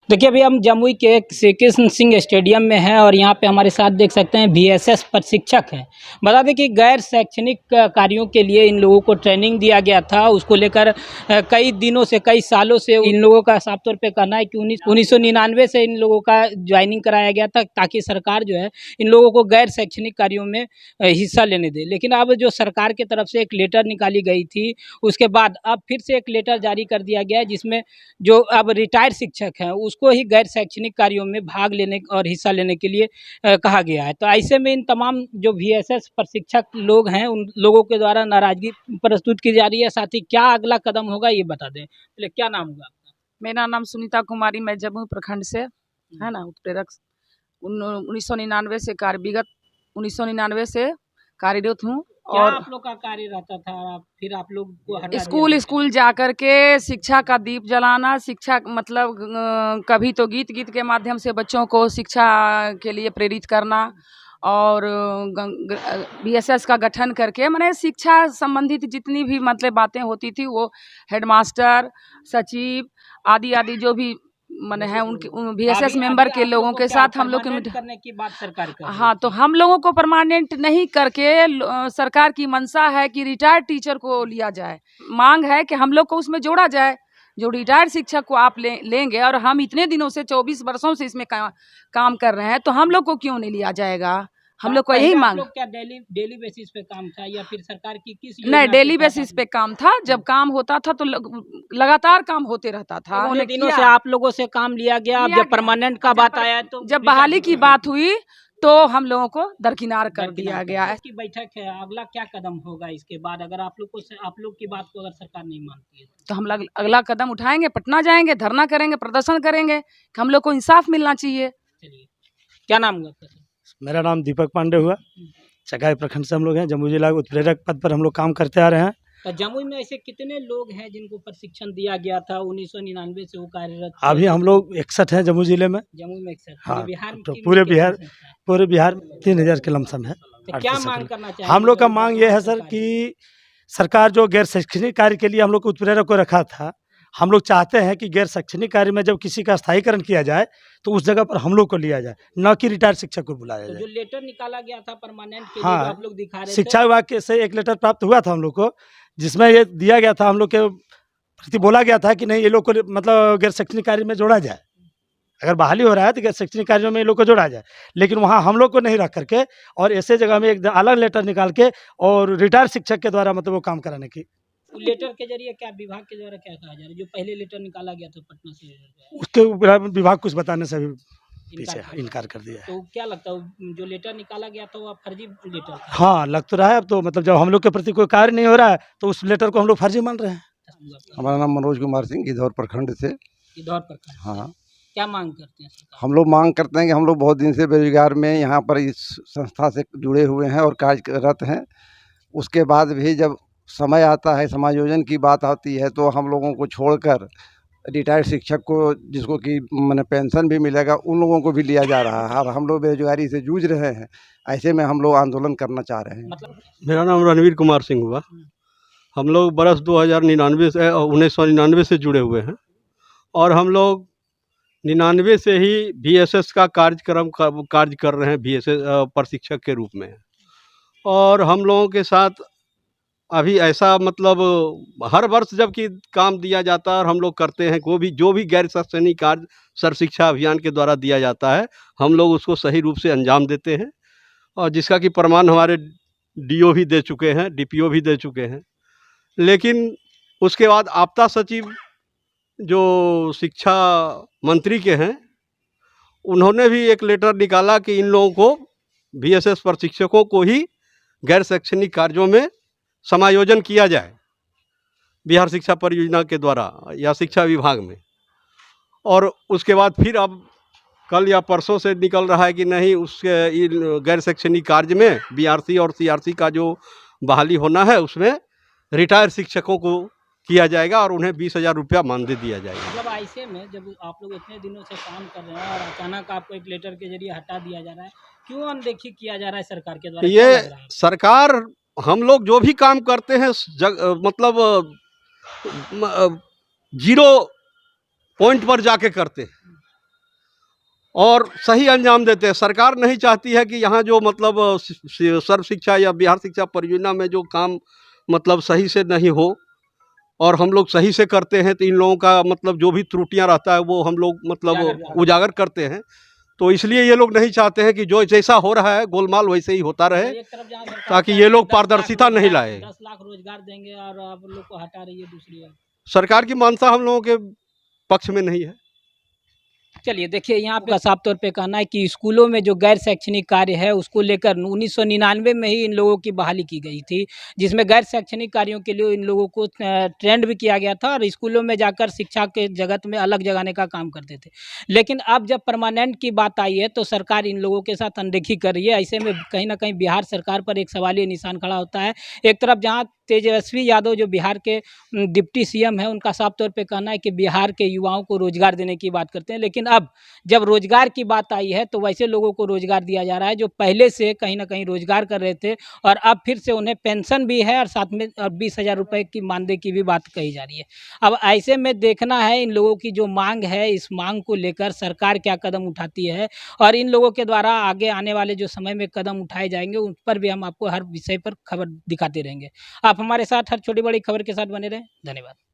देखिए अभी हम जमुई के श्री कृष्ण सिंह स्टेडियम में हैं और यहाँ पे हमारे साथ देख सकते हैं बीएसएस प्रशिक्षक हैं। बता दें कि गैर शैक्षणिक कार्यों के लिए इन लोगों को ट्रेनिंग दिया गया था। उसको लेकर कई दिनों से कई सालों से इन लोगों का साफ तौर पे कहना है कि 1999 से इन लोगों का ज्वाइनिंग कराया गया था ताकि सरकार जो है इन लोगों को गैर शैक्षणिक कार्यों में हिस्सा लेने दे। लेकिन अब जो सरकार की तरफ से एक लेटर निकाली गई थी, उसके बाद अब फिर से एक लेटर जारी कर दिया गया है जिसमें जो अब रिटायर्ड शिक्षक हैं उसको ही गैर शैक्षणिक कार्यों में भाग लेने और हिस्सा लेने के लिए कहा गया है। तो ऐसे में इन तमाम जो बीएसएस प्रशिक्षक लोग हैं उन लोगों के द्वारा नाराजगी प्रस्तुत की जा रही है। साथ ही क्या अगला कदम होगा ये बता दें। पहले क्या नाम होगा आपका? मेरा नाम सुनीता कुमारी, मैं जमुई प्रखंड से है ना उत्प्रेरक 1999 से विगत 1999 से कार्यरत हूँ। और आप लोग का कार्य रहता था, फिर आप लोग को हटा स्कूल जा कर के शिक्षा का दीप जलाना, शिक्षा मतलब कभी तो गीत के माध्यम से बच्चों को शिक्षा के लिए प्रेरित करना और बीएसएस का गठन करके मैंने शिक्षा संबंधित जितनी भी मतलब बातें होती थी वो हेडमास्टर, सचिव आदि जो भी मैंने है उनके बीएसएस मेंबर के लोगों के साथ हम लोग करने की बात सरकार कर हाँ, तो हम लोगों को परमानेंट नहीं करके सरकार की मंशा है कि रिटायर्ड टीचर को लिया जाए। मांग है कि हम लोग को उसमें जोड़ा जाए। जो रिटायर्ड शिक्षक को आप लेंगे और हम इतने दिनों से 24 वर्षों से इसमें काम कर रहे हैं तो हम लोग को क्यों नहीं लिया जाएगा? हम लोग को यही मांग। क्या डेली बेसिस पे काम था या फिर सरकार की किस? नहीं, डेली बेसिस पे काम था। जब काम होता था तो लगातार काम होते रहता था। उन दिनों से आप लोगों से काम लिया गया। अब जब परमानेंट का बात आया तो जब बहाली की बात हुई तो हम लोगों को दरकिनार कर दिया गया है। इसकी बैठक है, अगला क्या कदम होगा इसके बाद अगर आप लोग की बात को अगर सरकार नहीं मानती है तो हम अगला कदम उठाएंगे, पटना जाएंगे, धरना करेंगे, प्रदर्शन करेंगे कि हम लोग को इंसाफ मिलना चाहिए। चलिए, क्या नाम हुआ? मेरा नाम दीपक पांडे हुआ। चकाई प्रखंड से हम लोग हैं। जमुई जिला उत्प्रेरक पद पर हम लोग काम करते आ रहे हैं। तो जमुई में ऐसे कितने लोग हैं जिनको प्रशिक्षण दिया गया था 1999 से वो कार्यरत? अभी हम लोग 61 हैं जमुई जिले में। जमुई में 61। हाँ, बिहार तो पूरे बिहार 3000 के लमसम है। तो क्या मांग करना चाहिए? हम लोग का मांग ये है सर कि सरकार जो गैर शैक्षणिक कार्य के लिए हम लोग को उत्प्रेरक को रखा था, हम लोग चाहते हैं कि गैर शैक्षणिक कार्य में जब किसी का स्थायीकरण किया जाए तो उस जगह पर हम लोग को लिया जाए, न कि रिटायर्ड शिक्षक को बुलाया जाए। जो लेटर निकाला गया था परमानेंट के लिए हाँ, आप लोग दिखा रहे थे। शिक्षा विभाग से एक लेटर प्राप्त हुआ था हम लोग को, जिसमें ये दिया गया था, हम लोग के प्रति बोला गया था कि नहीं ये लोग को मतलब गैर शैक्षणिक कार्य में जोड़ा जाए। अगर बहाली हो रहा है तो गैर शैक्षणिक कार्यों में ये लोग को जोड़ा जाए, लेकिन वहाँ हम लोग को नहीं रख करके और ऐसे जगह में एक अलग लेटर निकाल के और रिटायर्ड शिक्षक के द्वारा मतलब वो काम कराने की। लेटर के जरिए क्या विभाग के द्वारा क्या कहा जा रहा है? जो पहले लेटर निकाला गया था पटना से, उसके ऊपर विभाग कुछ बताने से भी पीछे इनकार कर दिया है। तो क्या लगता है जो लेटर निकाला गया था वो फर्जी लेटर था? हाँ, लग तो रहा है। अब तो मतलब जब हम लोग के प्रति कोई कार्य नहीं हो रहा है तो उस लेटर को हम लोग फर्जी मान रहे हैं। हमारा नाम मनोज कुमार सिंह, गिद्धौर प्रखंड से। गिद्धौर प्रखंड। हाँ, क्या मांग करते हैं सरकार? हम लोग मांग करते हैं कि हम लोग बहुत दिन से बेरोजगार में यहाँ पर इस संस्था से जुड़े हुए हैं और कार्यरत हैं। उसके बाद भी जब समय आता है, समायोजन की बात आती है, तो हम लोगों को छोड़कर रिटायर्ड शिक्षक को, जिसको कि मैंने पेंशन भी मिलेगा, उन लोगों को भी लिया जा रहा है और हम लोग बेरोजगारी से जूझ रहे हैं। ऐसे में हम लोग आंदोलन करना चाह रहे हैं। मेरा नाम रणवीर कुमार सिंह हुआ। हम लोग बरस 1999 से जुड़े हुए हैं और हम लोग 99 से ही बीएसएस का कार्य कर रहे हैं, बीएसएस प्रशिक्षक के रूप में। और हम लोगों के साथ अभी ऐसा मतलब हर वर्ष जबकि काम दिया जाता है और हम लोग करते हैं, जो भी गैर शैक्षणिक कार्य सर्व शिक्षा अभियान के द्वारा दिया जाता है, हम लोग उसको सही रूप से अंजाम देते हैं और जिसका कि प्रमाण हमारे डीओ भी दे चुके हैं, डीपीओ भी दे चुके हैं। लेकिन उसके बाद आपदा सचिव जो शिक्षा मंत्री के हैं, उन्होंने भी एक लेटर निकाला कि इन लोगों को बीएसएस प्रशिक्षकों को ही गैर शैक्षणिक कार्यों में समायोजन किया जाए बिहार शिक्षा परियोजना के द्वारा या शिक्षा विभाग में। और उसके बाद फिर अब कल या परसों से निकल रहा है कि नहीं, उसके गैर शैक्षणिक कार्य में बीआरसी और सीआरसी का जो बहाली होना है उसमें रिटायर्ड शिक्षकों को किया जाएगा और उन्हें 20,000 रुपया मानदेय दिया जाएगा। मतलब ऐसे में जब आप लोग इतने दिनों से काम कर रहे हैं और अचानक आपको एक लेटर के जरिए हटा दिया जा रहा है, क्यों अनदेखी किया जा रहा है सरकार के द्वारा? ये सरकार, हम लोग जो भी काम करते हैं मतलब 0 पॉइंट पर जाके करते हैं। और सही अंजाम देते हैं। सरकार नहीं चाहती है कि यहाँ जो मतलब सर्व शिक्षा या बिहार शिक्षा परियोजना में जो काम मतलब सही से नहीं हो और हम लोग सही से करते हैं, तो इन लोगों का मतलब जो भी त्रुटियां रहता है वो हम लोग मतलब उजागर करते हैं। तो इसलिए ये लोग नहीं चाहते हैं कि जो जैसा हो रहा है गोलमाल वैसे ही होता रहे, एक तरफ जहाँ सरकार ताकि कह ये रही है लोग 10 लाख पारदर्शिता नहीं रोजगार, लाए। 10 लाख रोजगार देंगे और आप लोग को हटा रही है दूसरी ओर। सरकार की मानसा हम लोगों के पक्ष में नहीं है। चलिए देखिए, यहाँ पे साफ तौर पे कहना है कि स्कूलों में जो गैर शैक्षणिक कार्य है उसको लेकर 1999 में ही इन लोगों की बहाली की गई थी, जिसमें गैर शैक्षणिक कार्यों के लिए इन लोगों को ट्रेंड भी किया गया था और स्कूलों में जाकर शिक्षा के जगत में अलग जगाने का काम करते थे। लेकिन अब जब परमानेंट की बात आई है तो सरकार इन लोगों के साथ अनदेखी कर रही है। ऐसे में कहीं ना कहीं बिहार सरकार पर एक सवालिया निशान खड़ा होता है। एक तरफ जहाँ तेजस्वी यादव जो बिहार के डिप्टी सीएम है, उनका साफ तौर पे कहना है कि बिहार के युवाओं को रोजगार देने की बात करते हैं, लेकिन अब जब रोजगार की बात आई है तो वैसे लोगों को रोजगार दिया जा रहा है जो पहले से कहीं ना कहीं रोजगार कर रहे थे और अब फिर से उन्हें पेंशन भी है और साथ में 20,000 रुपये की मानदेय की भी बात कही जा रही है। अब ऐसे में देखना है इन लोगों की जो मांग है, इस मांग को लेकर सरकार क्या कदम उठाती है और इन लोगों के द्वारा आगे आने वाले जो समय में कदम उठाए जाएंगे उन पर भी हम आपको हर विषय पर खबर दिखाते रहेंगे। आप हमारे साथ हर छोटी बड़ी खबर के साथ बने रहें। धन्यवाद।